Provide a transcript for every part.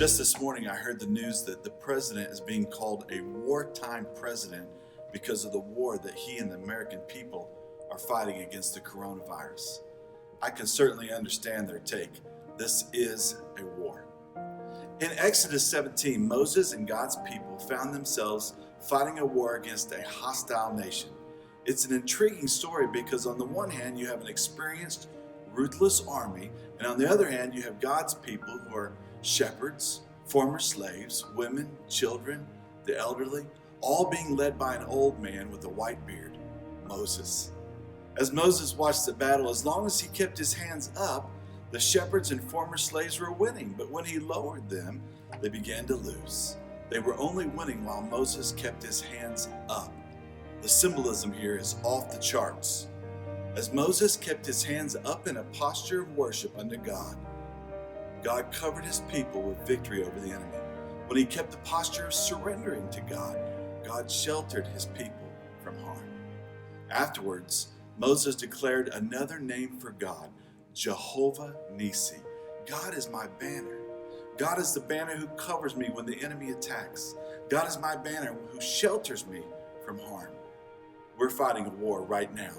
Just this morning, I heard the news that the president is being called a wartime president because of the war that he and the American people are fighting against the coronavirus. I can certainly understand their take. This is a war. In Exodus 17, Moses and God's people found themselves fighting a war against a hostile nation. It's an intriguing story because on the one hand, you have an experienced, ruthless army, and on the other hand, you have God's people who are shepherds, former slaves, women, children, the elderly, all being led by an old man with a white beard, Moses. As Moses watched the battle, as long as he kept his hands up, the shepherds and former slaves were winning, but when he lowered them, they began to lose. They were only winning while Moses kept his hands up. The symbolism here is off the charts. As Moses kept his hands up in a posture of worship unto God, God covered his people with victory over the enemy. When he kept the posture of surrendering to God, God sheltered his people from harm. Afterwards, Moses declared another name for God, Jehovah Nissi. God is my banner. God is the banner who covers me when the enemy attacks. God is my banner who shelters me from harm. We're fighting a war right now.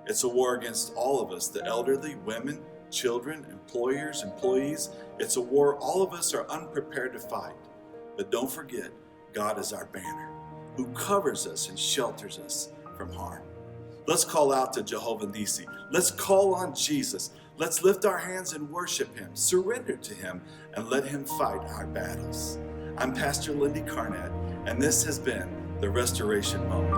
It's a war against all of us, the elderly, women, children, employers, employees. It's a war all of us are unprepared to fight. But don't forget, God is our banner, who covers us and shelters us from harm. Let's call out to Jehovah Nissi. Let's call on Jesus. Let's lift our hands and worship him, surrender to him, and let him fight our battles. I'm Pastor Lindy Carnett, and this has been the Restoration Moment.